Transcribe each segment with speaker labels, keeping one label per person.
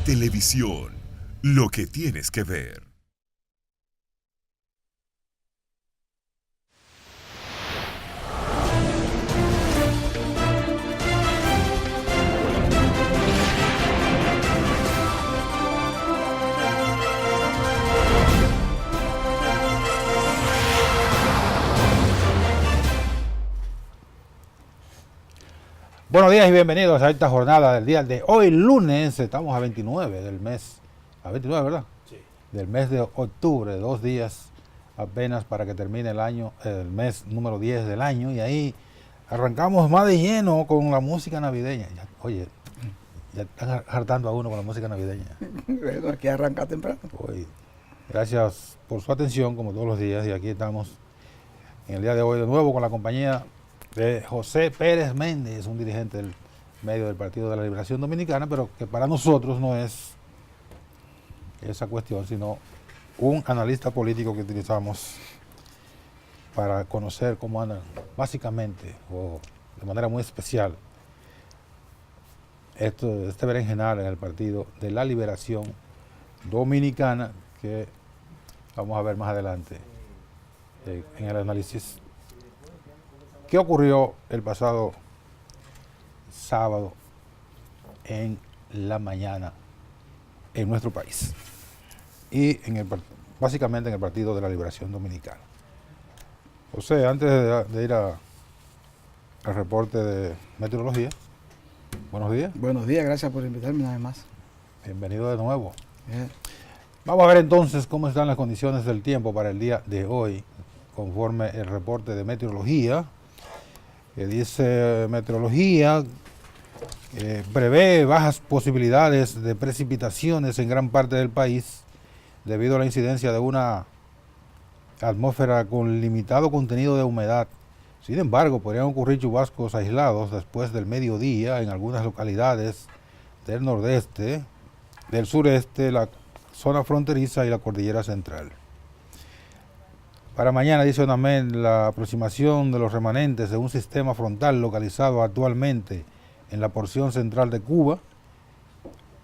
Speaker 1: Televisión, lo que tienes que ver.
Speaker 2: Buenos días y bienvenidos a esta jornada del día de hoy, lunes. Estamos a 29 del mes, a 29, ¿verdad? Sí. Del mes de octubre, 2 días apenas para que termine el año, el mes número 10 del año. Y ahí arrancamos más de lleno con la música navideña. Oye, ya están hartando a uno con la música navideña.
Speaker 3: Bueno, aquí arranca temprano.
Speaker 2: Hoy, gracias por su atención, como todos los días. Y aquí estamos en el día de hoy de nuevo con la compañía de José Pérez Méndez, un dirigente del medio del Partido de la Liberación Dominicana, pero que para nosotros no es esa cuestión, sino un analista político que utilizamos para conocer cómo andan, básicamente, o de manera muy especial, este berenjenal en el Partido de la Liberación Dominicana, que vamos a ver más adelante en el análisis. ¿Qué ocurrió el pasado sábado en la mañana en nuestro país? Y básicamente en el Partido de la Liberación Dominicana. José, antes de ir al reporte de meteorología, buenos días.
Speaker 3: Buenos días, gracias por invitarme una vez más.
Speaker 2: Bienvenido de nuevo.
Speaker 3: Bien.
Speaker 2: Vamos a ver entonces cómo están las condiciones del tiempo para el día de hoy, conforme el reporte de meteorología. Que dice meteorología, prevé bajas posibilidades de precipitaciones en gran parte del país debido a la incidencia de una atmósfera con limitado contenido de humedad. Sin embargo, podrían ocurrir chubascos aislados después del mediodía en algunas localidades del nordeste, del sureste, la zona fronteriza y la cordillera central. Para mañana, dice ONAMED, la aproximación de los remanentes de un sistema frontal localizado actualmente en la porción central de Cuba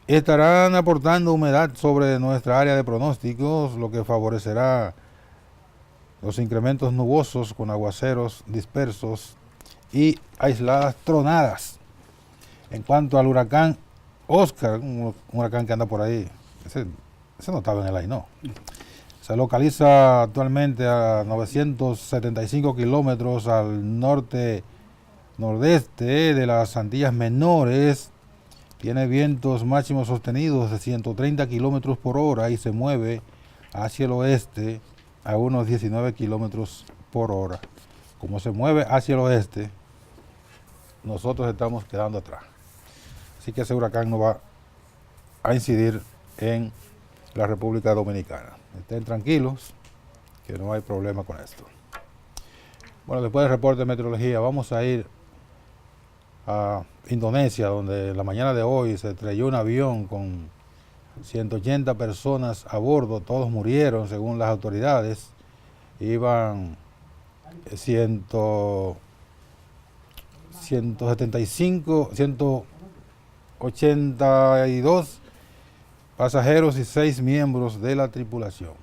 Speaker 2: estarán aportando humedad sobre nuestra área de pronósticos, lo que favorecerá los incrementos nubosos con aguaceros dispersos y aisladas tronadas. En cuanto al huracán Oscar, un huracán que anda por ahí, ese no estaba en el aire, no. Se localiza actualmente a 975 kilómetros al norte-nordeste de las Antillas Menores. Tiene vientos máximos sostenidos de 130 kilómetros por hora y se mueve hacia el oeste a unos 19 kilómetros por hora. Como se mueve hacia el oeste, nosotros estamos quedando atrás. Así que ese huracán no va a incidir en la República Dominicana. Estén tranquilos, que no hay problema con esto. Bueno, después del reporte de meteorología, vamos a ir a Indonesia, donde la mañana de hoy se estrelló un avión con 180 personas a bordo. Todos murieron, según las autoridades. Iban 182 pasajeros y 6 miembros de la tripulación.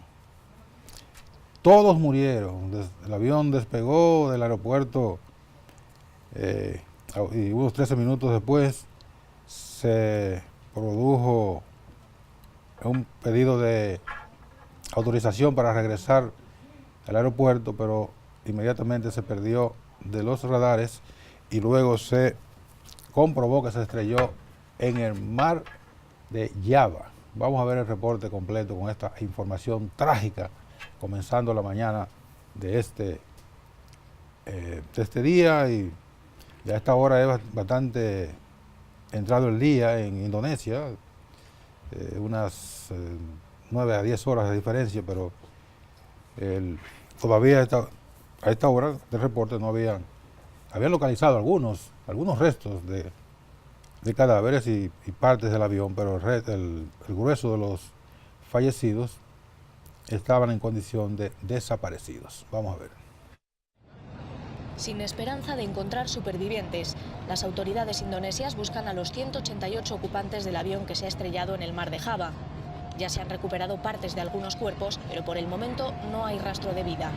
Speaker 2: Todos murieron. El avión despegó del aeropuerto y unos 13 minutos después se produjo un pedido de autorización para regresar al aeropuerto, pero inmediatamente se perdió de los radares y luego se comprobó que se estrelló en el mar de Java. Vamos a ver el reporte completo con esta información trágica, comenzando la mañana de este día, y ya a esta hora es bastante entrado el día en Indonesia, unas 9 a 10 horas de diferencia, pero todavía a esta hora del reporte no habían localizado algunos restos de cadáveres y partes del avión, pero el grueso de los fallecidos estaban en condición de desaparecidos. Vamos a ver.
Speaker 4: Sin esperanza de encontrar supervivientes, las autoridades indonesias buscan a los 188 ocupantes del avión que se ha estrellado en el mar de Java. Ya se han recuperado partes de algunos cuerpos, pero por el momento no hay rastro de vida.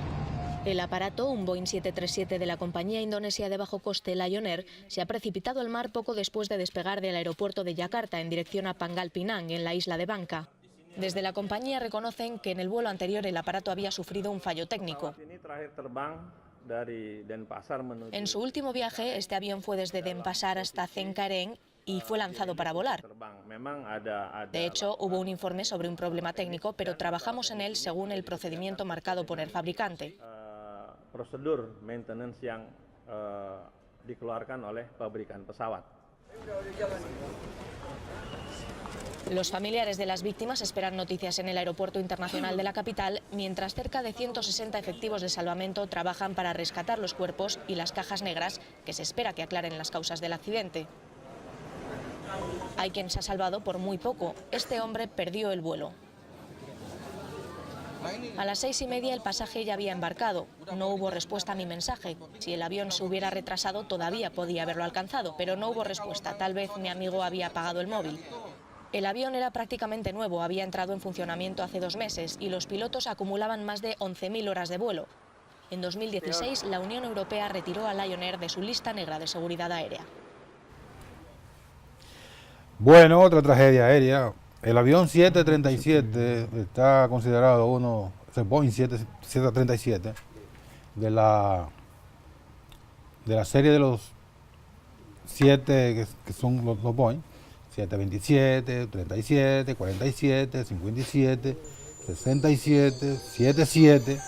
Speaker 4: El aparato, un Boeing 737 de la compañía indonesia de bajo coste Lion Air, se ha precipitado al mar poco después de despegar del aeropuerto de Yakarta en dirección a Pangkal Pinang, en la isla de Bangka. Desde la compañía reconocen que en el vuelo anterior el aparato había sufrido un fallo técnico. En su último viaje, este avión fue desde Denpasar hasta Cengkareng y fue lanzado para volar. De hecho, hubo un informe sobre un problema técnico, pero trabajamos en él según el procedimiento marcado por el fabricante.
Speaker 5: Prosedur maintenance yang dikeluarkan oleh pabrikan pesawat.
Speaker 4: Los familiares de las víctimas esperan noticias en el aeropuerto internacional de la capital, mientras cerca de 160 efectivos de salvamento trabajan para rescatar los cuerpos y las cajas negras que se espera que aclaren las causas del accidente. Hay quien se ha salvado por muy poco. Este hombre perdió el vuelo. A las 6:30 el pasaje ya había embarcado. No hubo respuesta a mi mensaje. Si el avión se hubiera retrasado todavía podía haberlo alcanzado, pero no hubo respuesta. Tal vez mi amigo había apagado el móvil. El avión era prácticamente nuevo, había entrado en funcionamiento hace 2 meses y los pilotos acumulaban más de 11.000 horas de vuelo. En 2016 la Unión Europea retiró a Lion Air de su lista negra de seguridad aérea.
Speaker 2: Bueno, otra tragedia aérea. El avión 737 está considerado es el Boeing 737 de la serie de los 7 que son los Boeing, 727, 37, 47, 57, 67, 77.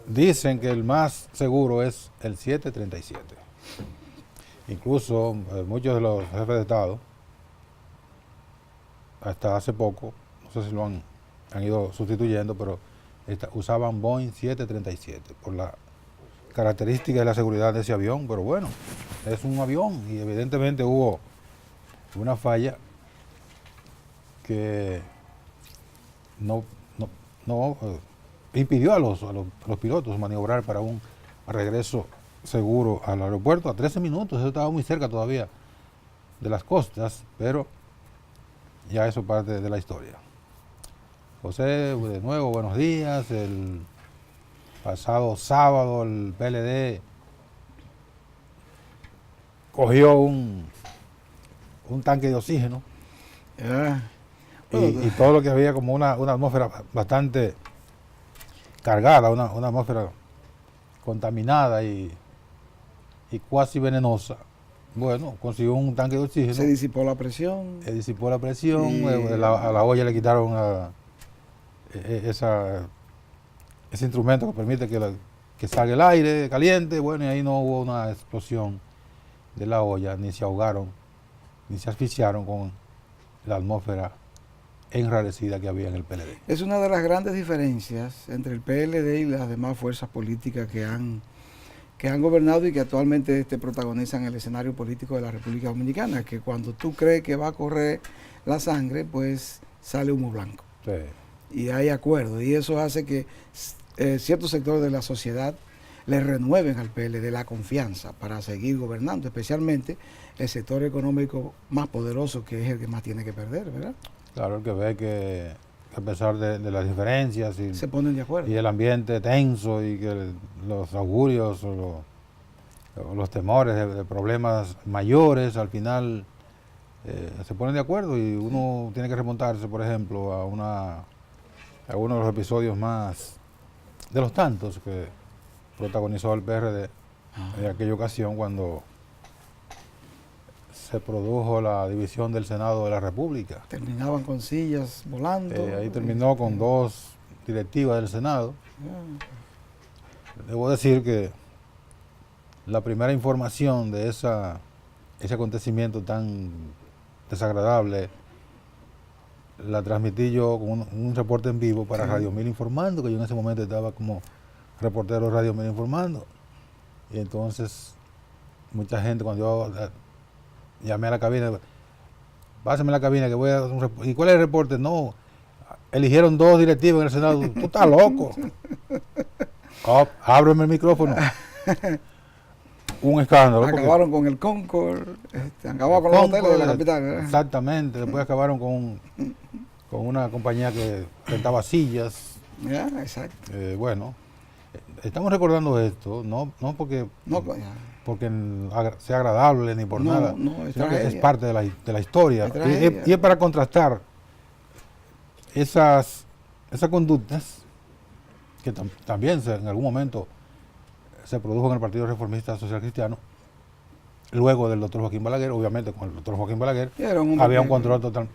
Speaker 2: Dicen que el más seguro es el 737. Incluso muchos de los jefes de Estado, hasta hace poco, no sé si lo han ido sustituyendo, pero usaban Boeing 737 por la característica de la seguridad de ese avión. Pero bueno, es un avión y evidentemente hubo una falla que no impidió a los pilotos maniobrar para un regreso seguro al aeropuerto a 13 minutos. Eso estaba muy cerca todavía de las costas, pero ya eso parte de la historia. José, de nuevo, buenos días. El pasado sábado el PLD cogió un tanque de oxígeno y todo lo que había como una atmósfera bastante cargada, una atmósfera contaminada y cuasi venenosa. Bueno, consiguió un tanque de oxígeno.
Speaker 3: Se disipó la presión.
Speaker 2: Se disipó la presión, a la olla le quitaron ese instrumento que permite que salga el aire caliente. Bueno, y ahí no hubo una explosión de la olla, ni se ahogaron, ni se asfixiaron con la atmósfera enrarecida que había en el PLD.
Speaker 3: Es una de las grandes diferencias entre el PLD y las demás fuerzas políticas que han gobernado y que actualmente protagonizan el escenario político de la República Dominicana, que cuando tú crees que va a correr la sangre, pues sale humo blanco.
Speaker 2: Sí.
Speaker 3: Y hay acuerdo, y eso hace que ciertos sectores de la sociedad le renueven al PLD la confianza para seguir gobernando, especialmente el sector económico más poderoso, que es el que más tiene que perder, ¿verdad?
Speaker 2: Claro, el que ve que a pesar de las diferencias
Speaker 3: se ponen de acuerdo.
Speaker 2: Y el ambiente tenso y que los augurios o los temores de problemas mayores, al final se ponen de acuerdo y uno tiene que remontarse, por ejemplo, a uno de los episodios más de los tantos que protagonizó el PRD en aquella ocasión cuando se produjo la división del Senado de la República.
Speaker 3: Terminaban con sillas volando.
Speaker 2: Ahí terminó con 2 directivas del Senado. Debo decir que la primera información de ese acontecimiento tan desagradable la transmití yo con un reporte en vivo para Radio 1000 Informando, que yo en ese momento estaba como reportero de Radio 1000 Informando. Y entonces mucha gente, cuando yo llamé a la cabina, pásame la cabina que voy a hacer un reporte. ¿Y cuál es el reporte? No, eligieron 2 directivos en el Senado. Tú estás loco. Ábreme el micrófono. un escándalo. porque
Speaker 3: Acabaron con el Concord, acabaron con los hoteles de la capital, ¿verdad?
Speaker 2: Exactamente, después acabaron con una compañía que rentaba sillas.
Speaker 3: Ya, exacto.
Speaker 2: Bueno, estamos recordando esto, no porque,
Speaker 3: No, ya.
Speaker 2: porque sea agradable ni por
Speaker 3: No,
Speaker 2: nada,
Speaker 3: no, es
Speaker 2: sino que es
Speaker 3: tragedia.
Speaker 2: parte de la historia.
Speaker 3: Es tragedia.
Speaker 2: Y es para contrastar esas conductas que también en algún momento se produjo en el Partido Reformista Social Cristiano, luego del doctor Joaquín Balaguer. Obviamente con el doctor Joaquín Balaguer
Speaker 3: Y era un hombre
Speaker 2: había un
Speaker 3: que-
Speaker 2: control total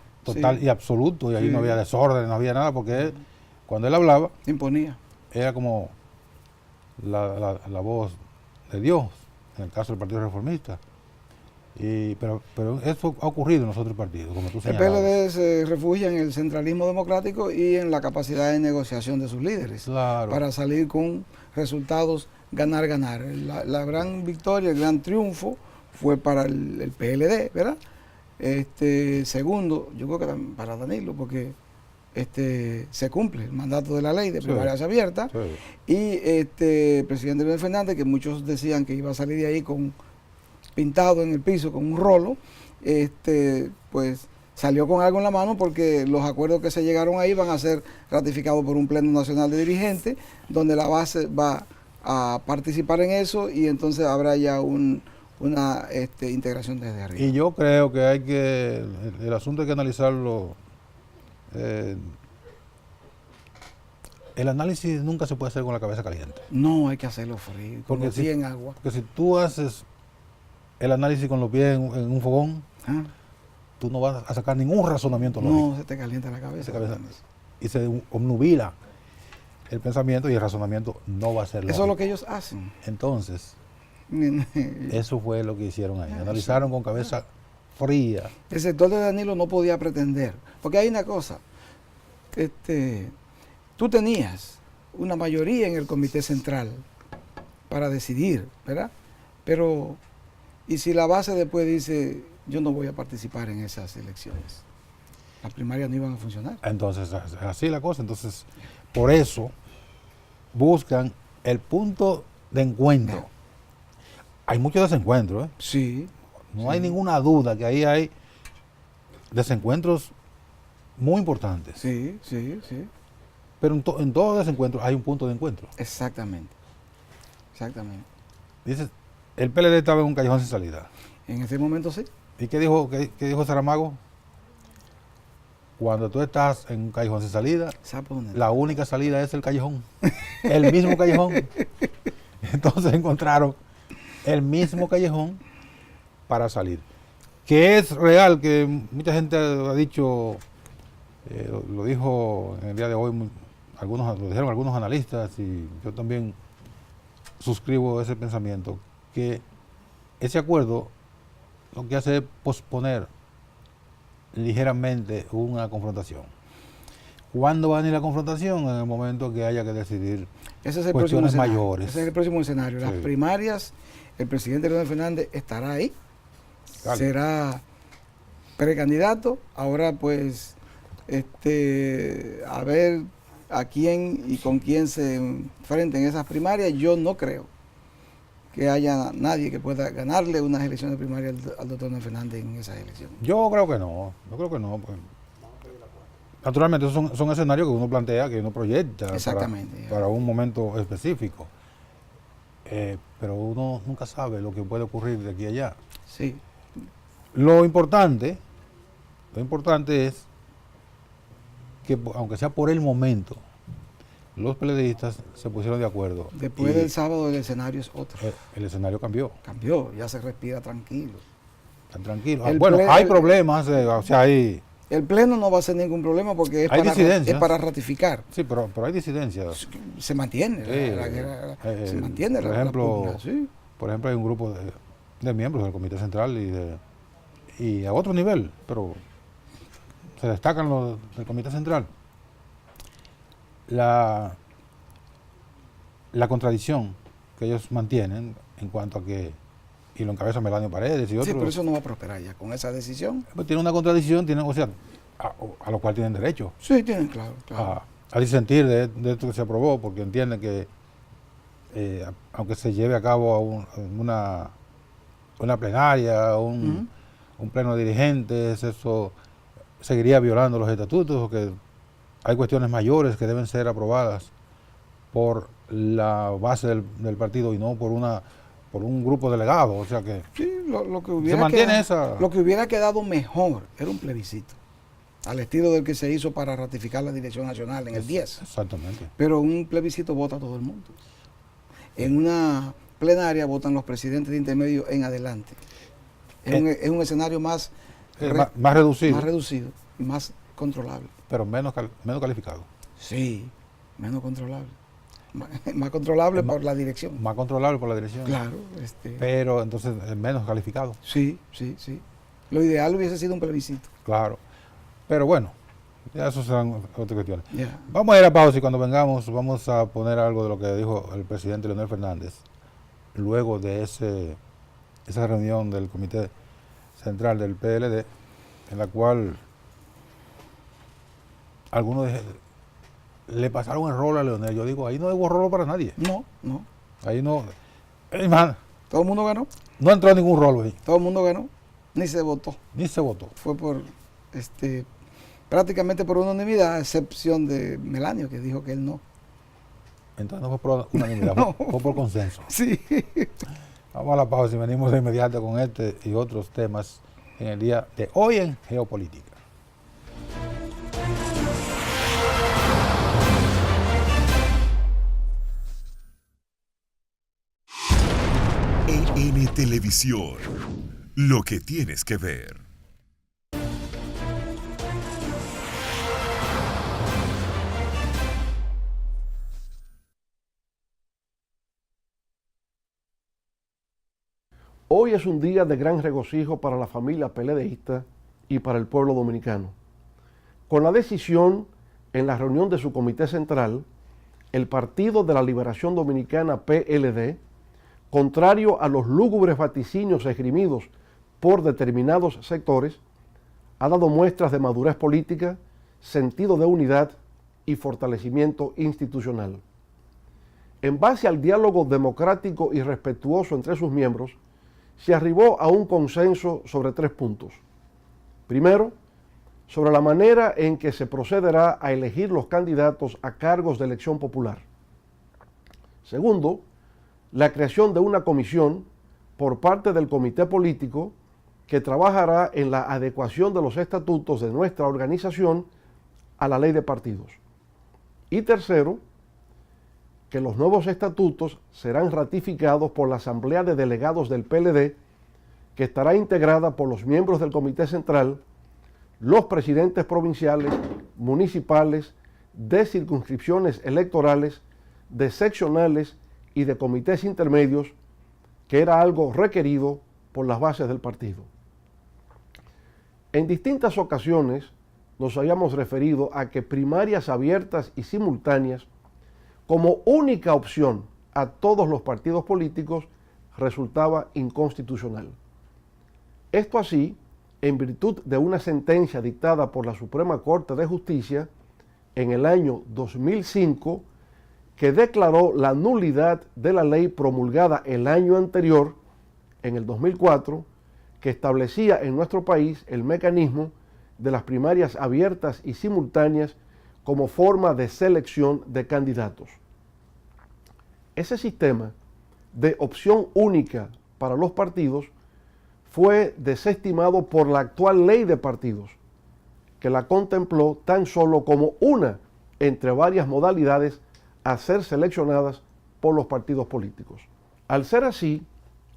Speaker 3: Sí.
Speaker 2: y absoluto, y ahí
Speaker 3: Sí.
Speaker 2: no había desorden, no había nada, porque cuando él hablaba
Speaker 3: Imponía.
Speaker 2: era como la voz de Dios, en el caso del Partido Reformista. Pero eso ha ocurrido en los otros partidos, como tú
Speaker 3: El
Speaker 2: señalabas.
Speaker 3: PLD se refugia en el centralismo democrático y en la capacidad de negociación de sus líderes
Speaker 2: Claro.
Speaker 3: para salir con resultados ganar. La gran victoria, el gran triunfo fue para el PLD, ¿verdad? Segundo, yo creo que también para Danilo, porque se cumple el mandato de la ley de
Speaker 2: Sí.
Speaker 3: primarias abiertas.
Speaker 2: Sí.
Speaker 3: Y el presidente Leonel Fernández, que muchos decían que iba a salir de ahí pintado en el piso con un rolo, pues salió con algo en la mano, porque los acuerdos que se llegaron ahí van a ser ratificados por un pleno nacional de dirigentes, donde la base va a participar en eso, y entonces habrá ya una integración desde arriba.
Speaker 2: Y yo creo que el asunto hay que analizarlo. El análisis nunca se puede hacer con la cabeza caliente.
Speaker 3: No hay que hacerlo frío, con
Speaker 2: Porque
Speaker 3: los pies en agua.
Speaker 2: Porque si tú haces el análisis con los pies en un fogón,
Speaker 3: ¿Ah?
Speaker 2: tú no vas a sacar ningún razonamiento lógico.
Speaker 3: No se te calienta la cabeza.
Speaker 2: Y se obnubila el pensamiento, y el razonamiento no va a ser lógico.
Speaker 3: Eso es lo que ellos hacen.
Speaker 2: Entonces, eso fue lo que hicieron ahí. Analizaron con cabeza fría.
Speaker 3: El sector de Danilo no podía pretender, porque hay una cosa, tú tenías una mayoría en el comité central para decidir, ¿verdad? Pero, ¿y si la base después dice, yo no voy a participar en esas elecciones? Las primarias no iban a funcionar.
Speaker 2: Entonces, así la cosa. Entonces, por eso buscan el punto de encuentro.
Speaker 3: No.
Speaker 2: Hay muchos desencuentros, ¿eh?
Speaker 3: Sí.
Speaker 2: No hay ninguna duda que ahí hay desencuentros muy importantes.
Speaker 3: Sí.
Speaker 2: Pero en todo desencuentro hay un punto de encuentro.
Speaker 3: Exactamente.
Speaker 2: Dices, el PLD estaba en un callejón sin salida.
Speaker 3: En ese momento sí.
Speaker 2: ¿Y qué dijo Saramago? Cuando tú estás en un callejón sin salida,
Speaker 3: ¿Sabe dónde?
Speaker 2: la única salida es el callejón. El mismo callejón. Entonces encontraron el mismo callejón para salir. Que es real, que mucha gente ha dicho, lo dijo en el día de hoy, lo dijeron algunos analistas, y yo también suscribo ese pensamiento, que ese acuerdo lo que hace es posponer ligeramente una confrontación. ¿Cuándo va a venir la confrontación? En el momento que haya que decidir
Speaker 3: Ese es el próximo
Speaker 2: cuestiones
Speaker 3: escenario.
Speaker 2: mayores.
Speaker 3: Ese es el próximo escenario. Las
Speaker 2: Sí.
Speaker 3: primarias, el presidente Leonel Fernández estará ahí,
Speaker 2: Claro.
Speaker 3: será precandidato. Ahora pues, a ver a quién y con quién se enfrenten esas primarias. Yo no creo que haya nadie que pueda ganarle unas elecciones primarias al doctor Leonel Fernández en esas elecciones.
Speaker 2: Yo creo que no. Pues. Naturalmente, esos son escenarios que uno plantea, que uno proyecta
Speaker 3: Exactamente.
Speaker 2: para un momento específico. Pero uno nunca sabe lo que puede ocurrir de aquí a allá.
Speaker 3: Sí.
Speaker 2: Lo importante es que, aunque sea por el momento, los PLDistas se pusieron de acuerdo.
Speaker 3: Después
Speaker 2: y
Speaker 3: del sábado el escenario es otro.
Speaker 2: el escenario cambió.
Speaker 3: Cambió, ya se respira tranquilo.
Speaker 2: Están tranquilos.
Speaker 3: El
Speaker 2: Bueno,
Speaker 3: ple-
Speaker 2: hay
Speaker 3: el-
Speaker 2: problemas, o sea,
Speaker 3: El pleno no va a ser ningún problema porque
Speaker 2: Hay disidencias.
Speaker 3: es para ratificar.
Speaker 2: sí, pero hay disidencias.
Speaker 3: Se mantiene,
Speaker 2: Sí,
Speaker 3: se mantiene
Speaker 2: por
Speaker 3: la
Speaker 2: ejemplo,
Speaker 3: pugna, sí.
Speaker 2: Por ejemplo, hay un grupo de miembros del Comité Central y a otro nivel, pero se destacan los del Comité Central. La contradicción que ellos mantienen en cuanto a que, y lo encabeza Melanio Paredes y otros,
Speaker 3: Sí, pero eso no va a prosperar ya con esa decisión.
Speaker 2: pues tiene una contradicción, o sea, a lo cual tienen derecho
Speaker 3: Sí, tienen, claro.
Speaker 2: a disentir de esto que se aprobó, porque entienden que aunque se lleve a cabo una plenaria, un pleno de dirigentes, eso seguiría violando los estatutos, o que hay cuestiones mayores que deben ser aprobadas por la base del partido y no por un grupo delegado. O sea que
Speaker 3: Sí, lo que hubiera
Speaker 2: se mantiene
Speaker 3: quedado, lo que hubiera quedado mejor era un plebiscito, al estilo del que se hizo para ratificar la dirección nacional en el 10.
Speaker 2: Exactamente.
Speaker 3: Pero un plebiscito vota todo el mundo. En una plenaria votan los presidentes de intermedio en adelante. Es un escenario más
Speaker 2: reducido,
Speaker 3: más reducido y más controlable.
Speaker 2: pero menos calificado.
Speaker 3: Sí, menos controlable. Más controlable por la dirección.
Speaker 2: Más controlable por la dirección.
Speaker 3: Claro.
Speaker 2: Pero entonces menos calificado.
Speaker 3: Sí. Lo ideal hubiese sido un plebiscito.
Speaker 2: Claro. Pero bueno, ya eso serán otras cuestiones.
Speaker 3: Ya.
Speaker 2: Vamos a ir a pausa y cuando vengamos vamos a poner algo de lo que dijo el presidente Leonel Fernández luego de esa reunión del Comité Central del PLD, en la cual algunos le pasaron el rol a Leonel. Yo digo, ahí no hubo rol para nadie.
Speaker 3: No.
Speaker 2: Ahí no. Man,
Speaker 3: Todo el mundo ganó.
Speaker 2: no entró ningún rol ahí.
Speaker 3: Todo el mundo ganó. Ni se votó.
Speaker 2: Ni se votó.
Speaker 3: Fue por prácticamente por unanimidad, a excepción de Melanio, que dijo que él no.
Speaker 2: Entonces no fue por unanimidad,
Speaker 3: No.
Speaker 2: fue por consenso.
Speaker 3: Sí.
Speaker 2: Vamos a la pausa y venimos de inmediato con este y otros temas en el día de hoy en Geopolítica.
Speaker 1: En Televisión, lo que tienes que ver.
Speaker 6: Hoy es un día de gran regocijo para la familia PLDista y para el pueblo dominicano. Con la decisión en la reunión de su comité central, el Partido de la Liberación Dominicana PLD, contrario a los lúgubres vaticinios esgrimidos por determinados sectores, ha dado muestras de madurez política, sentido de unidad y fortalecimiento institucional. En base al diálogo democrático y respetuoso entre sus miembros, se arribó a un consenso sobre 3 puntos. Primero, sobre la manera en que se procederá a elegir los candidatos a cargos de elección popular. Segundo, la creación de una comisión por parte del comité político que trabajará en la adecuación de los estatutos de nuestra organización a la ley de partidos. Y tercero, que los nuevos estatutos serán ratificados por la Asamblea de Delegados del PLD, que estará integrada por los miembros del Comité Central, los presidentes provinciales, municipales, de circunscripciones electorales, de seccionales y de comités intermedios, que era algo requerido por las bases del partido. En distintas ocasiones nos habíamos referido a que primarias abiertas y simultáneas como única opción a todos los partidos políticos resultaba inconstitucional. Esto así, en virtud de una sentencia dictada por la Suprema Corte de Justicia en el año 2005, que declaró la nulidad de la ley promulgada el año anterior, en el 2004, que establecía en nuestro país el mecanismo de las primarias abiertas y simultáneas como forma de selección de candidatos. Ese sistema de opción única para los partidos fue desestimado por la actual ley de partidos, que la contempló tan solo como una entre varias modalidades a ser seleccionadas por los partidos políticos. Al ser así,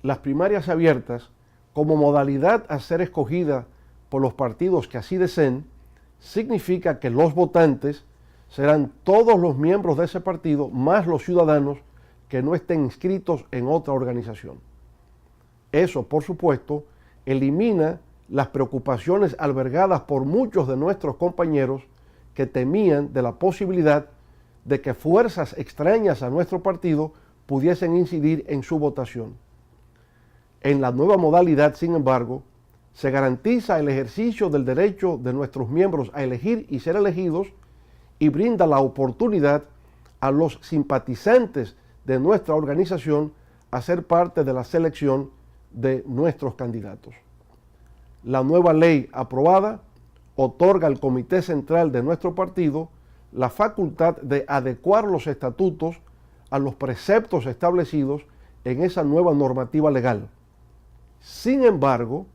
Speaker 6: las primarias abiertas, como modalidad a ser escogida por los partidos que así deseen, significa que los votantes serán todos los miembros de ese partido más los ciudadanos que no estén inscritos en otra organización. Eso, por supuesto, elimina las preocupaciones albergadas por muchos de nuestros compañeros que temían de la posibilidad de que fuerzas extrañas a nuestro partido pudiesen incidir en su votación. En la nueva modalidad, sin embargo, se garantiza el ejercicio del derecho de nuestros miembros a elegir y ser elegidos y brinda la oportunidad a los simpatizantes de nuestra organización a ser parte de la selección de nuestros candidatos. La nueva ley aprobada otorga al Comité Central de nuestro partido la facultad de adecuar los estatutos a los preceptos establecidos en esa nueva normativa legal. Sin embargo,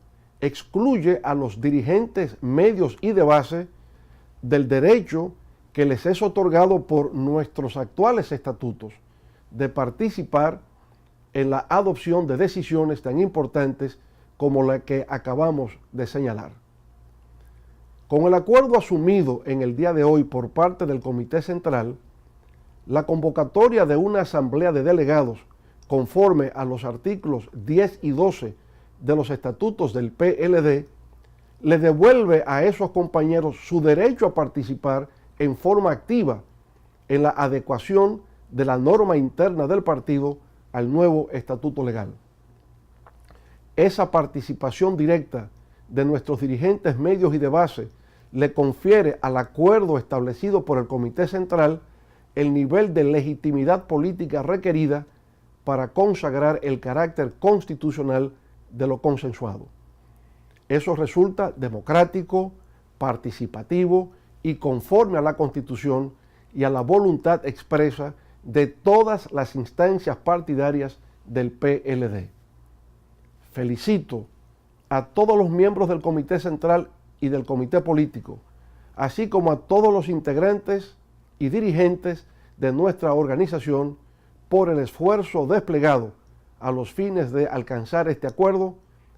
Speaker 6: excluye a los dirigentes medios y de base del derecho que les es otorgado por nuestros actuales estatutos de participar en la adopción de decisiones tan importantes como la que acabamos de señalar. Con el acuerdo asumido en el día de hoy por parte del Comité Central, la convocatoria de una asamblea de delegados conforme a los artículos 10 y 12 de los estatutos del PLD le devuelve a esos compañeros su derecho a participar en forma activa en la adecuación de la norma interna del partido al nuevo estatuto legal. Esa participación directa de nuestros dirigentes medios y de base le confiere al acuerdo establecido por el Comité Central el nivel de legitimidad política requerida para consagrar el carácter constitucional de lo consensuado. Eso resulta democrático, participativo y conforme a la Constitución y a la voluntad expresa de todas las instancias partidarias del PLD. Felicito a todos los miembros del Comité Central y del Comité Político, así como a todos los integrantes y dirigentes de nuestra organización por el esfuerzo desplegado a los fines de alcanzar este acuerdo,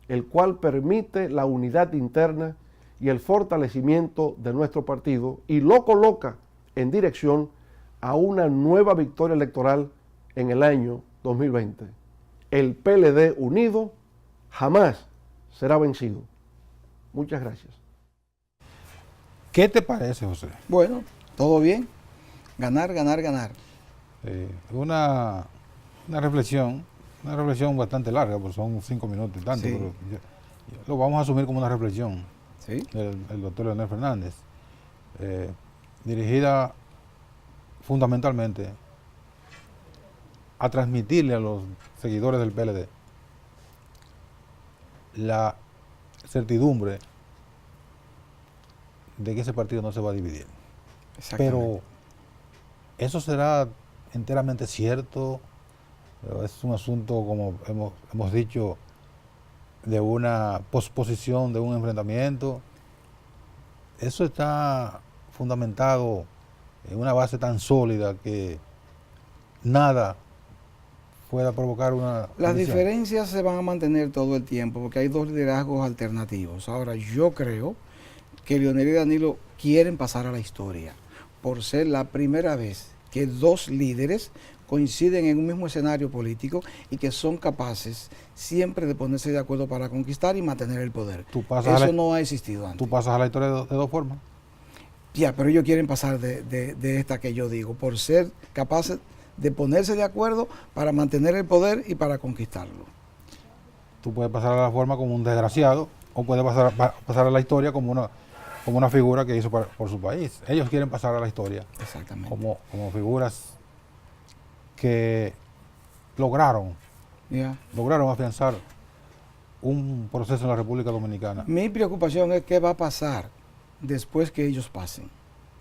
Speaker 6: el cual permite la unidad interna y el fortalecimiento de nuestro partido y lo coloca en dirección a una nueva victoria electoral en el año 2020. El PLD unido jamás será vencido. Muchas gracias.
Speaker 2: ¿Qué te parece, José?
Speaker 3: Bueno, todo bien. Ganar, ganar, ganar.
Speaker 2: Una reflexión bastante larga, porque son 5 minutos y tanto,
Speaker 3: Sí.
Speaker 2: pero lo vamos a asumir como una reflexión
Speaker 3: ¿Sí?
Speaker 2: del doctor Leonel Fernández, dirigida fundamentalmente a transmitirle a los seguidores del PLD la certidumbre de que ese partido no se va a dividir. Pero eso será enteramente cierto. Es un asunto, como hemos dicho, de una posposición, de un enfrentamiento. Eso está fundamentado en una base tan sólida que nada pueda provocar una
Speaker 3: Las
Speaker 2: división.
Speaker 3: diferencias se van a mantener todo el tiempo porque hay dos liderazgos alternativos. Ahora, yo creo que Leonel y Danilo quieren pasar a la historia por ser la primera vez que dos líderes coinciden en un mismo escenario político y que son capaces siempre de ponerse de acuerdo para conquistar y mantener el poder. Eso no ha existido antes.
Speaker 2: Tú pasas a la historia de dos formas.
Speaker 3: Ya, pero ellos quieren pasar de esta que yo digo, por ser capaces de ponerse de acuerdo para mantener el poder y para conquistarlo.
Speaker 2: Tú puedes pasar a la forma como un desgraciado o puedes pasar a la historia como una figura que hizo por su país. Ellos quieren pasar a la historia
Speaker 3: Exactamente.
Speaker 2: como figuras que lograron afianzar un proceso en la República Dominicana.
Speaker 3: Mi preocupación es qué va a pasar después que ellos pasen.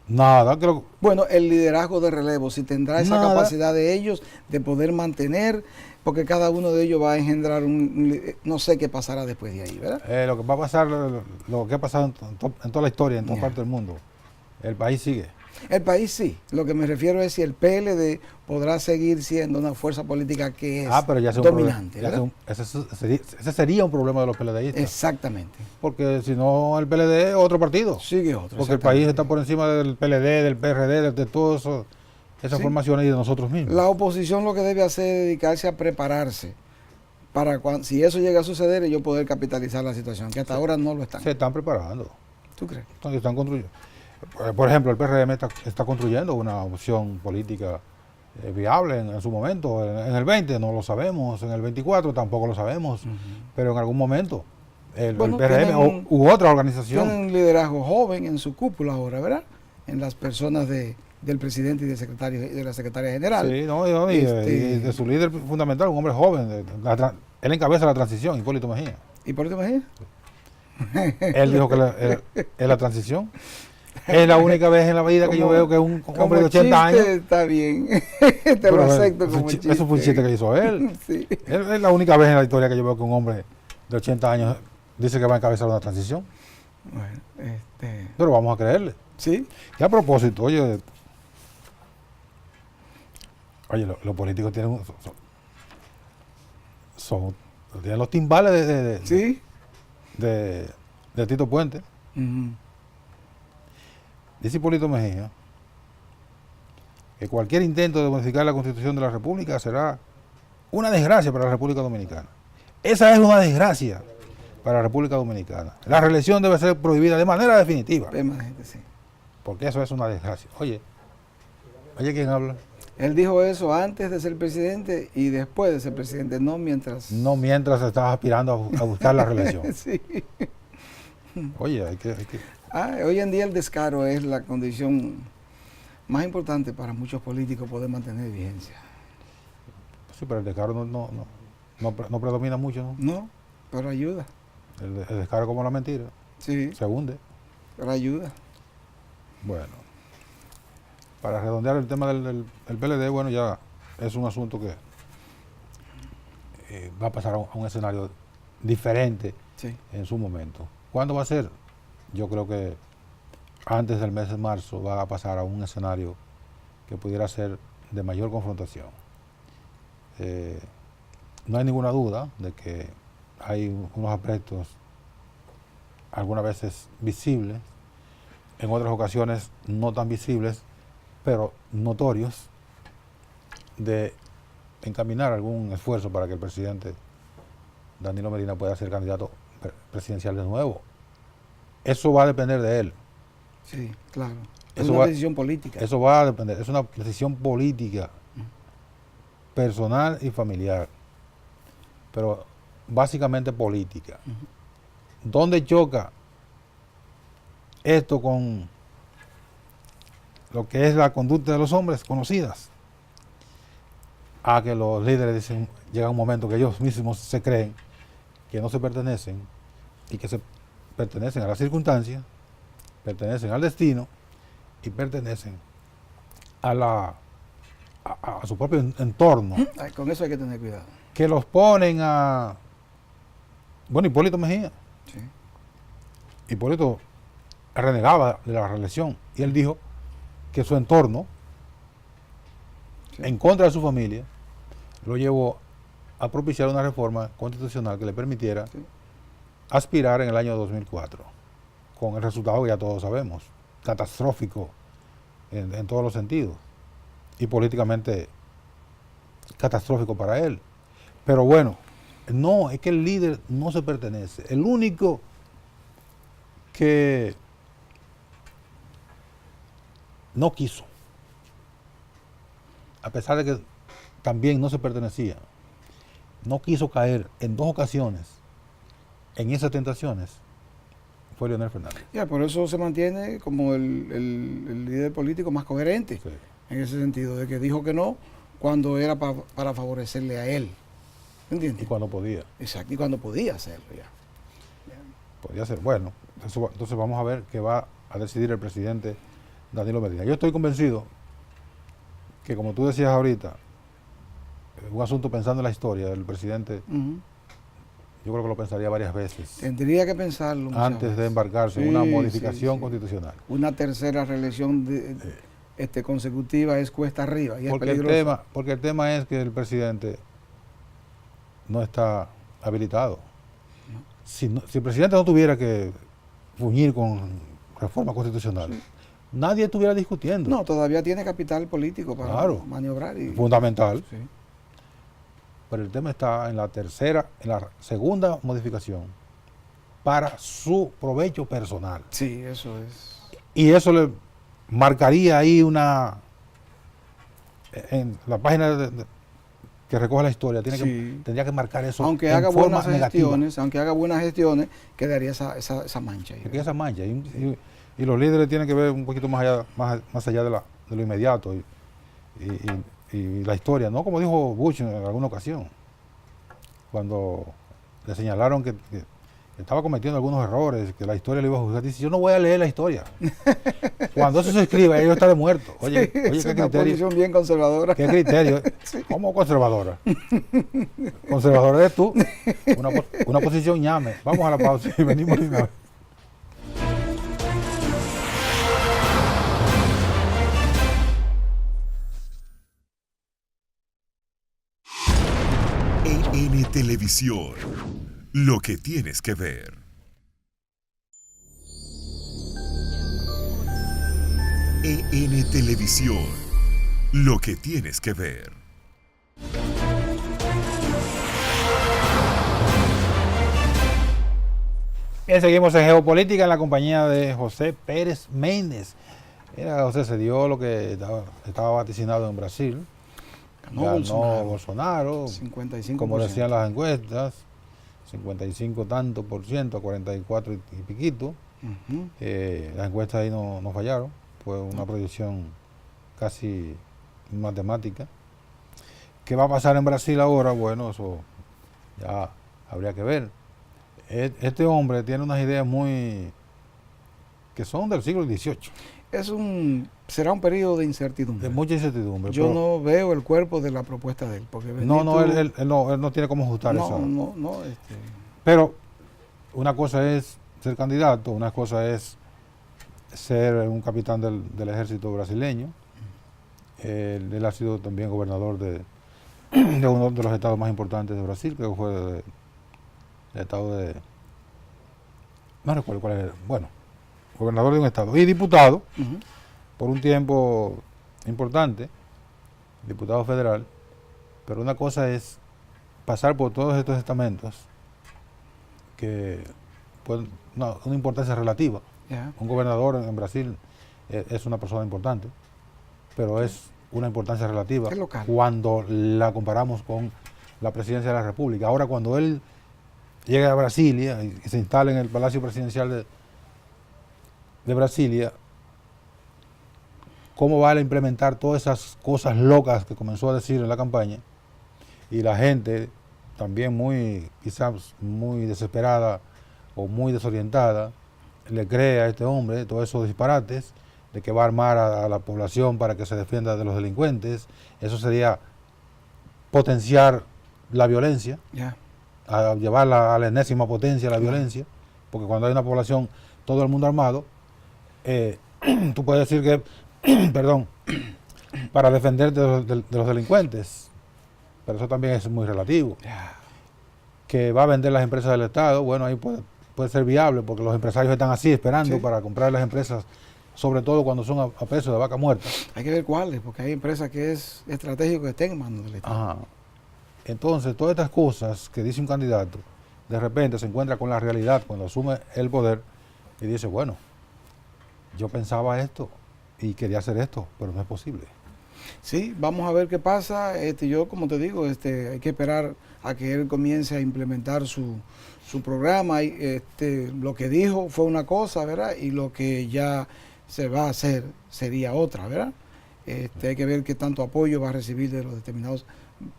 Speaker 2: Nada,
Speaker 3: Bueno, el liderazgo de relevo, si tendrá esa
Speaker 2: Nada.
Speaker 3: capacidad de ellos de poder mantener, porque cada uno de ellos va a engendrar no sé qué pasará después de ahí, ¿verdad?
Speaker 2: lo que va a pasar, lo que ha pasado en toda la historia, en toda
Speaker 3: Ya.
Speaker 2: parte del mundo, el país sigue.
Speaker 3: El país sí, lo que me refiero es si el PLD podrá seguir siendo una fuerza política que es
Speaker 2: Pero ya
Speaker 3: dominante, ¿verdad?
Speaker 2: ese sería un problema de los PLDistas.
Speaker 3: Exactamente.
Speaker 2: Porque si no, el PLD es otro partido.
Speaker 3: Sigue otro.
Speaker 2: Porque el país está por encima del PLD, del PRD, de todas esas
Speaker 3: Sí.
Speaker 2: formaciones y de nosotros mismos.
Speaker 3: La oposición lo que debe hacer es dedicarse a prepararse para si eso llega a suceder, ellos poder capitalizar la situación, que hasta ahora no lo están.
Speaker 2: Se están preparando.
Speaker 3: ¿Tú crees?
Speaker 2: Están construyendo. Por ejemplo, el PRM está construyendo una opción política viable en su momento. En el 20 no lo sabemos, en el 24 tampoco lo sabemos, pero en algún momento el PRM u otra organización.
Speaker 3: Tienen un liderazgo joven en su cúpula ahora, ¿verdad? En las personas de del presidente y del secretario y de la secretaria general.
Speaker 2: Sí, no, y de su líder fundamental, un hombre joven. Él encabeza la transición, Hipólito Mejía.
Speaker 3: ¿Hipólito Mejía?
Speaker 2: Él dijo que es la transición. Es la única vez en la vida que yo veo que un hombre de 80 años.
Speaker 3: Está bien, te lo acepto como chiste.
Speaker 2: Eso fue un chiste que hizo él.
Speaker 3: Sí.
Speaker 2: Es la única vez en la historia que yo veo que un hombre de 80 años dice que va a encabezar una transición.
Speaker 3: Bueno,
Speaker 2: Pero vamos a creerle.
Speaker 3: sí.
Speaker 2: Y a propósito, oye, los políticos tienen tienen los timbales
Speaker 3: Sí.
Speaker 2: de Tito Puente.
Speaker 3: Ujú.
Speaker 2: Dice Hipólito Mejía que cualquier intento de modificar la Constitución de la República será una desgracia para la República Dominicana. Esa es una desgracia para la República Dominicana. La reelección debe ser prohibida de manera definitiva,
Speaker 3: Permanente, sí.
Speaker 2: porque eso es una desgracia. Oye, ¿quién habla?
Speaker 3: Él dijo eso antes de ser presidente y después de ser presidente, no mientras.
Speaker 2: No mientras estás aspirando a buscar la reelección.
Speaker 3: Sí.
Speaker 2: Oye, hay que...
Speaker 3: Hoy en día el descaro es la condición más importante para muchos políticos poder mantener vigencia.
Speaker 2: Sí, pero el descaro no predomina mucho, ¿no?
Speaker 3: No, pero ayuda.
Speaker 2: El descaro como la mentira,
Speaker 3: Sí,
Speaker 2: se hunde.
Speaker 3: pero ayuda.
Speaker 2: Bueno, para redondear el tema del PLD, bueno, ya es un asunto que va a pasar a un escenario diferente
Speaker 3: Sí.
Speaker 2: en su momento. ¿Cuándo va a ser? Yo creo que antes del mes de marzo va a pasar a un escenario que pudiera ser de mayor confrontación. No hay ninguna duda de que hay unos aspectos algunas veces visibles, en otras ocasiones no tan visibles, pero notorios, de encaminar algún esfuerzo para que el presidente Danilo Medina pueda ser candidato presidencial de nuevo. Eso va a depender de él.
Speaker 3: Sí, claro. Es
Speaker 2: Eso
Speaker 3: una
Speaker 2: va-
Speaker 3: decisión política.
Speaker 2: Eso va a depender, es una decisión política, personal y familiar, pero básicamente política. ¿Dónde choca esto con lo que es la conducta de los hombres conocidas? A que los líderes dicen, llega un momento que ellos mismos se creen que no se pertenecen y que se pertenecen a las circunstancias, pertenecen al destino y pertenecen a su propio entorno,
Speaker 3: Ay, con eso hay que tener cuidado.
Speaker 2: que los ponen a... Bueno, Hipólito Mejía.
Speaker 3: Sí.
Speaker 2: Hipólito renegaba de la reelección y él dijo que su entorno,
Speaker 3: Sí.
Speaker 2: en contra de su familia, lo llevó a propiciar una reforma constitucional que le permitiera
Speaker 3: Sí.
Speaker 2: aspirar en el año 2004, con el resultado que ya todos sabemos, catastrófico en todos los sentidos y políticamente catastrófico para él. Pero bueno, no, es que el líder no se pertenece. El único que no quiso, a pesar de que también no se pertenecía, no quiso caer en 2 ocasiones en esas tentaciones, fue Leonel Fernández.
Speaker 3: Ya, por eso se mantiene como el líder político más coherente,
Speaker 2: Sí.
Speaker 3: en ese sentido, de que dijo que no cuando era para favorecerle a él.
Speaker 2: Y
Speaker 3: ¿Entiendes?
Speaker 2: cuando podía,
Speaker 3: Exacto, y cuando podía hacerlo ya.
Speaker 2: podía ser. Bueno, entonces vamos a ver qué va a decidir el presidente Danilo Medina. Yo estoy convencido que, como tú decías ahorita, un asunto pensando en la historia del presidente,
Speaker 3: Ujú.
Speaker 2: yo creo que lo pensaría varias veces
Speaker 3: Tendría que pensarlo muchas
Speaker 2: antes de
Speaker 3: veces.
Speaker 2: embarcarse en
Speaker 3: Sí,
Speaker 2: una
Speaker 3: sí,
Speaker 2: modificación
Speaker 3: sí.
Speaker 2: constitucional.
Speaker 3: Una tercera reelección consecutiva es cuesta arriba y es peligroso.
Speaker 2: Porque el tema es que el presidente no está habilitado. Si el presidente no tuviera que fuñir con reforma constitucional, nadie estuviera discutiendo.
Speaker 3: No, todavía tiene capital político para
Speaker 2: Claro.
Speaker 3: maniobrar.
Speaker 2: Fundamental.
Speaker 3: Sí.
Speaker 2: Pero el tema está en la segunda modificación para su provecho personal.
Speaker 3: Sí, eso es.
Speaker 2: Y eso le marcaría ahí en la página que recoge la historia,
Speaker 3: Sí.
Speaker 2: tendría que marcar eso
Speaker 3: Aunque
Speaker 2: en
Speaker 3: haga
Speaker 2: forma
Speaker 3: buenas
Speaker 2: negativa.
Speaker 3: gestiones, quedaría esa mancha ahí.
Speaker 2: Que esa mancha. Y los líderes tienen que ver un poquito más allá de de lo inmediato y la historia, no como dijo Bush en alguna ocasión, cuando le señalaron que estaba cometiendo algunos errores, que la historia le iba a juzgar, dice, yo no voy a leer la historia. Cuando eso se escribe, ellos están muertos. Oye,
Speaker 3: Sí,
Speaker 2: oye,
Speaker 3: es
Speaker 2: qué
Speaker 3: una
Speaker 2: criterio.
Speaker 3: posición bien conservadora.
Speaker 2: ¿Qué criterio?
Speaker 3: Sí.
Speaker 2: ¿Cómo conservadora? Conservadora eres tú. Una posición ñame. Vamos a la pausa y venimos de una vez.
Speaker 1: EN Televisión. Lo que tienes que ver. EN Televisión. Lo que tienes que ver.
Speaker 2: Bien, seguimos en Geopolítica en la compañía de José Pérez Méndez. Mira, José, se dio lo que estaba vaticinado en Brasil. Ganó Bolsonaro,
Speaker 3: 55%.
Speaker 2: como decían las encuestas, 55 tanto por ciento, 44 y piquito.
Speaker 3: Ujú.
Speaker 2: Las encuestas ahí no fallaron, fue una proyección casi matemática. ¿Qué va a pasar en Brasil ahora? Bueno, eso ya habría que ver. Este hombre tiene unas ideas que son del siglo XVIII,
Speaker 3: Será un periodo de incertidumbre.
Speaker 2: de mucha incertidumbre.
Speaker 3: Yo
Speaker 2: pero
Speaker 3: no veo el cuerpo de la propuesta de él. Porque
Speaker 2: él no tiene cómo ajustar eso.
Speaker 3: no.
Speaker 2: Pero una cosa es ser candidato, una cosa es ser un capitán del ejército brasileño. Él ha sido también gobernador de uno de los estados más importantes de Brasil, que fue el estado de... No recuerdo cuál era. Bueno, gobernador de un estado y diputado
Speaker 3: Ujú.
Speaker 2: por un tiempo importante, diputado federal. Pero una cosa es pasar por todos estos estamentos que pues, una importancia relativa.
Speaker 3: Ya.
Speaker 2: Un gobernador en Brasil es una persona importante, pero es una importancia relativa
Speaker 3: Es local.
Speaker 2: cuando la comparamos con la presidencia de la República. Ahora, cuando él llega a Brasilia y se instala en el Palacio Presidencial de Brasilia, ¿cómo va a implementar todas esas cosas locas que comenzó a decir en la campaña? Y la gente también quizás muy desesperada o muy desorientada, le cree a este hombre todos esos disparates de que va a armar a la población para que se defienda de los delincuentes. Eso sería potenciar la violencia,
Speaker 3: Ya.
Speaker 2: a llevarla a la enésima potencia la violencia, porque cuando hay una población, todo el mundo armado, tú puedes decir que, perdón, para defenderte de los delincuentes, pero eso también es muy relativo.
Speaker 3: Ya.
Speaker 2: Que va a vender las empresas del Estado, bueno, ahí puede ser viable, porque los empresarios están así esperando
Speaker 3: Sí.
Speaker 2: para comprar las empresas, sobre todo cuando son a peso de vaca muerta.
Speaker 3: Hay que ver cuáles, porque hay empresas que es estratégico que estén en manos del Estado.
Speaker 2: Ajá. Entonces, todas estas cosas que dice un candidato, de repente se encuentra con la realidad cuando asume el poder y dice, bueno, yo pensaba esto y quería hacer esto, pero no es posible.
Speaker 3: Sí, vamos a ver qué pasa. Yo, como te digo, hay que esperar a que él comience a implementar su programa. Y, lo que dijo fue una cosa, ¿verdad? Y lo que ya se va a hacer sería otra, ¿verdad? Hay que ver qué tanto apoyo va a recibir de los determinados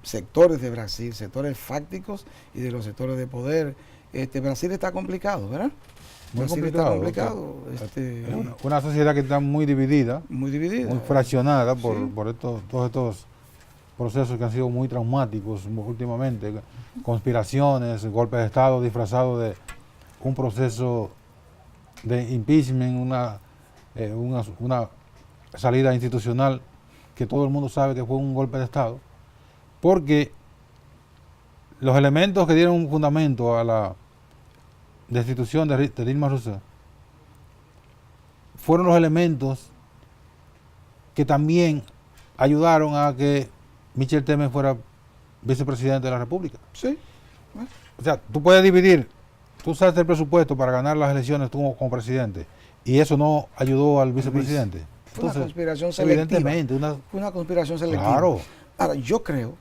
Speaker 3: sectores de Brasil, sectores fácticos y de los sectores de poder. Brasil está complicado, ¿verdad?
Speaker 2: Muy
Speaker 3: Brasil
Speaker 2: complicado.
Speaker 3: está complicado.
Speaker 2: Es una sociedad que está muy dividida,
Speaker 3: Muy dividida.
Speaker 2: muy fraccionada por
Speaker 3: Sí.
Speaker 2: todos estos procesos que han sido muy traumáticos últimamente, conspiraciones, golpes de Estado disfrazados de un proceso de impeachment, una salida institucional que todo el mundo sabe que fue un golpe de Estado, porque los elementos que dieron un fundamento a la destitución de Dilma Rousseff fueron los elementos que también ayudaron a que Michel Temer fuera vicepresidente de la República.
Speaker 3: Sí.
Speaker 2: O sea, tú puedes dividir, tú usaste el presupuesto para ganar las elecciones tú como presidente y eso no ayudó al vicepresidente.
Speaker 3: Fue una
Speaker 2: Entonces,
Speaker 3: conspiración selectiva.
Speaker 2: evidentemente,
Speaker 3: Fue una conspiración selectiva.
Speaker 2: claro,
Speaker 3: Ahora, yo creo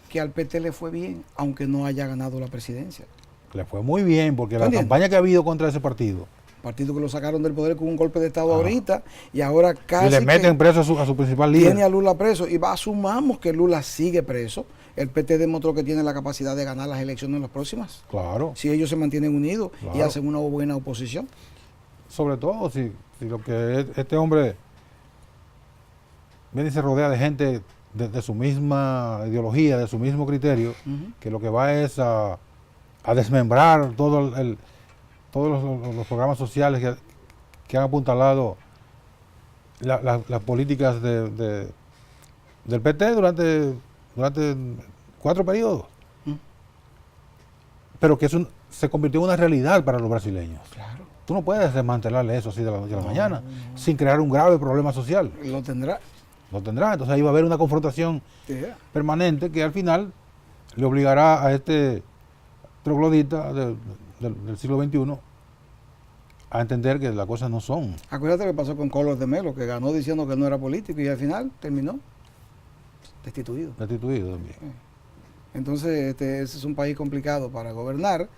Speaker 3: que al PT le fue bien, aunque no haya ganado la presidencia.
Speaker 2: le fue muy bien porque la
Speaker 3: ¿Entiendes?
Speaker 2: campaña que ha habido contra ese partido
Speaker 3: partido que lo sacaron del poder con un golpe de Estado ahorita, y ahora casi
Speaker 2: Y le meten preso a su principal líder.
Speaker 3: tiene a Lula preso, y asumamos que Lula sigue preso. El PT demostró que tiene la capacidad de ganar las elecciones en las próximas,
Speaker 2: Claro.
Speaker 3: si ellos se mantienen unidos y
Speaker 2: Claro.
Speaker 3: hacen una buena oposición.
Speaker 2: Sobre todo si lo que este hombre viene y se rodea de gente de su misma ideología, de su mismo criterio, que lo que va es a desmembrar todos los programas sociales que han apuntalado las políticas del PT durante 4 periodos. Pero que eso se convirtió en una realidad para los brasileños.
Speaker 3: Claro.
Speaker 2: Tú no puedes desmantelarle eso así de la noche a la mañana, sin crear un grave problema social.
Speaker 3: Lo tendrá.
Speaker 2: Lo tendrá. Entonces ahí va a haber una confrontación
Speaker 3: Yeah.
Speaker 2: permanente que al final le obligará a este troglodita del siglo XXI a entender que las cosas no son.
Speaker 3: Acuérdate lo que pasó con Collor de Melo, que ganó diciendo que no era político y al final terminó destituido.
Speaker 2: Destituidos también.
Speaker 3: Entonces, ese es un país complicado para gobernar.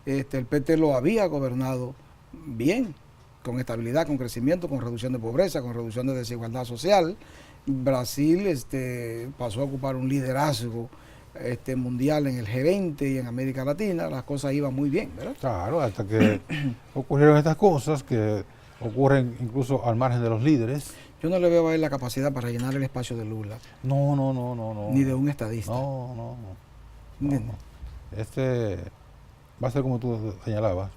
Speaker 3: El PT lo había gobernado bien, con estabilidad, con crecimiento, con reducción de pobreza, con reducción de desigualdad social. Brasil pasó a ocupar un liderazgo mundial en el G20 y en América Latina. Las cosas iban muy bien, ¿verdad?
Speaker 2: Claro, hasta que ocurrieron estas cosas que ocurren incluso al margen de los líderes.
Speaker 3: Yo no le veo a él la capacidad para llenar el espacio de Lula,
Speaker 2: No.
Speaker 3: ni de un estadista.
Speaker 2: No.
Speaker 3: Ni-
Speaker 2: Va a ser como tú señalabas,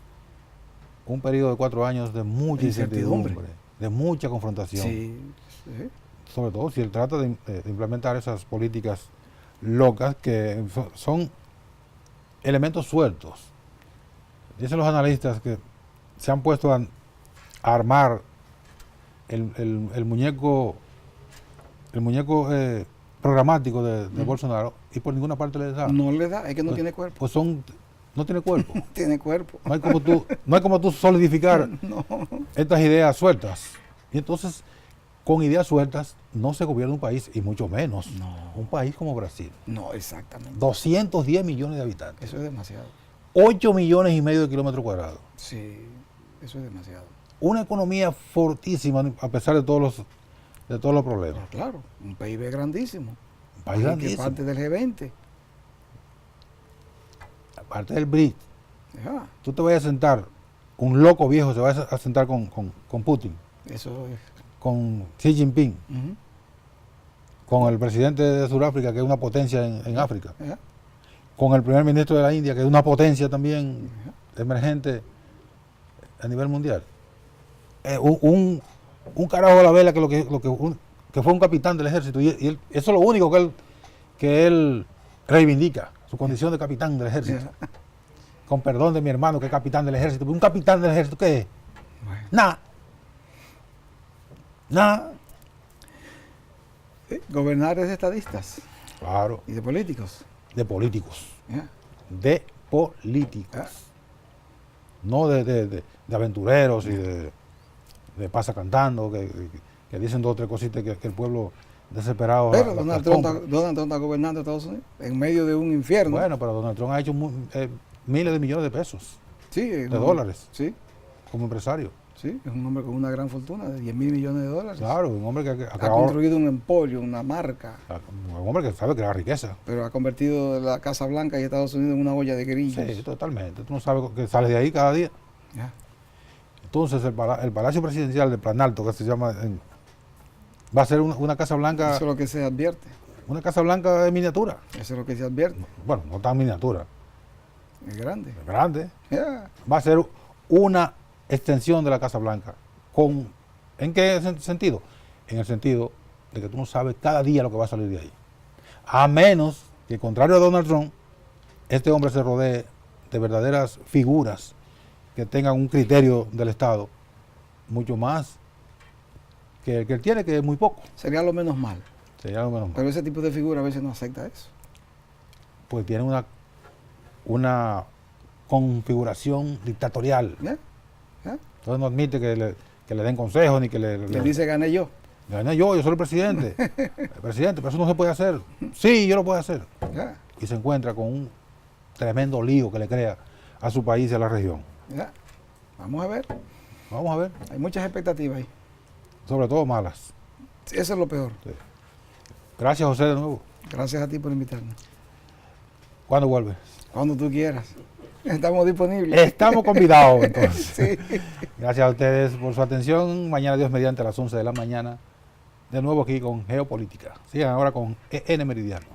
Speaker 2: un periodo de 4 años de mucha
Speaker 3: Incertidumbre.
Speaker 2: incertidumbre, de mucha confrontación.
Speaker 3: Sí, sí.
Speaker 2: Sobre todo si él trata de implementar esas políticas locas que son elementos sueltos. Dicen los analistas que se han puesto a armar el muñeco programático de Bolsonaro y por ninguna parte le da.
Speaker 3: No le da, es que no tiene cuerpo.
Speaker 2: Pues no tiene cuerpo.
Speaker 3: Tiene cuerpo.
Speaker 2: No hay como tú solidificar
Speaker 3: No.
Speaker 2: estas ideas sueltas. Y entonces, con ideas sueltas, no se gobierna un país, y mucho menos
Speaker 3: No.
Speaker 2: un país como Brasil.
Speaker 3: No, exactamente.
Speaker 2: 210 millones de habitantes,
Speaker 3: Eso es demasiado.
Speaker 2: 8 millones y medio de kilómetros cuadrados.
Speaker 3: Sí, eso es demasiado.
Speaker 2: Una economía fortísima, a pesar de todos los problemas.
Speaker 3: Pero claro, un PIB grandísimo.
Speaker 2: Un país
Speaker 3: Que
Speaker 2: grandísimo.
Speaker 3: parte del G20.
Speaker 2: Aparte del BRIC,
Speaker 3: Ya,
Speaker 2: tú te vas a sentar, un loco viejo se va a sentar con Putin,
Speaker 3: eso es.
Speaker 2: con Xi Jinping,
Speaker 3: Ujú.
Speaker 2: con el presidente de Sudáfrica, que es una potencia en África,
Speaker 3: Ya,
Speaker 2: con el primer ministro de la India, que es una potencia también emergente a nivel mundial. Un carajo a la vela que fue un capitán del ejército, y eso es lo único que él reivindica, su condición de capitán del ejército.
Speaker 3: ya.
Speaker 2: Con perdón de mi hermano que es capitán del ejército. ¿Un capitán del ejército qué es?
Speaker 3: Bueno.
Speaker 2: Nada.
Speaker 3: Gobernar es de estadistas
Speaker 2: Claro,
Speaker 3: y de políticos.
Speaker 2: de políticos.
Speaker 3: Ya.
Speaker 2: De políticos.
Speaker 3: Ah.
Speaker 2: No de aventureros y de pasa cantando, que dicen 2 o 3 cositas que el pueblo desesperado.
Speaker 3: Pero
Speaker 2: las
Speaker 3: Donald Trump
Speaker 2: compra.
Speaker 3: está gobernando Estados Unidos en medio de un infierno.
Speaker 2: Bueno, pero Donald Trump ha hecho miles de millones de pesos
Speaker 3: Sí,
Speaker 2: de dólares
Speaker 3: Sí,
Speaker 2: como empresario.
Speaker 3: sí, es un hombre con una gran fortuna de 10.000 millones de dólares.
Speaker 2: Claro, un hombre que
Speaker 3: Ha construido un emporio, una marca,
Speaker 2: un hombre que sabe crear riqueza.
Speaker 3: pero ha convertido la Casa Blanca y Estados Unidos en una olla de grillos.
Speaker 2: Sí, totalmente. Tú no sabes que sales de ahí cada día.
Speaker 3: Ya.
Speaker 2: Entonces el Palacio Presidencial de Plan Alto, que se llama, va a ser una Casa Blanca,
Speaker 3: Eso es lo que se advierte.
Speaker 2: una Casa Blanca de miniatura.
Speaker 3: Eso es lo que se advierte.
Speaker 2: Bueno, no tan miniatura,
Speaker 3: Es grande.
Speaker 2: es grande.
Speaker 3: Ya.
Speaker 2: Va a ser una extensión de la Casa Blanca. ¿En qué sentido? En el sentido de que tú no sabes cada día lo que va a salir de ahí. A menos que, contrario a Donald Trump, este hombre se rodee de verdaderas figuras que tengan un criterio del Estado mucho más que el que él tiene, que es muy poco.
Speaker 3: Sería lo menos mal.
Speaker 2: Sería lo menos mal.
Speaker 3: Pero ese tipo de figura a veces no acepta eso.
Speaker 2: Pues tiene una configuración dictatorial.
Speaker 3: ¿Ya? ¿Ya?
Speaker 2: Entonces no admite que le den consejos ni que
Speaker 3: Él dice, gané yo.
Speaker 2: Gané yo soy el presidente. El presidente, pero eso no se puede hacer. Sí, yo lo puedo hacer.
Speaker 3: Ya.
Speaker 2: Y se encuentra con un tremendo lío que le crea a su país y a la región.
Speaker 3: Ya. Vamos a ver.
Speaker 2: Vamos a ver.
Speaker 3: Hay muchas expectativas ahí.
Speaker 2: Sobre todo malas.
Speaker 3: Eso es lo peor.
Speaker 2: Gracias, José, de nuevo.
Speaker 3: Gracias a ti por invitarme.
Speaker 2: ¿Cuándo vuelves?
Speaker 3: Cuando tú quieras. Estamos disponibles.
Speaker 2: Estamos convidados, entonces.
Speaker 3: Sí.
Speaker 2: Gracias a ustedes por su atención. Mañana, Dios mediante, a las 11 de la mañana. De nuevo aquí con Geopolítica. Sigan ahora con EN Meridiano.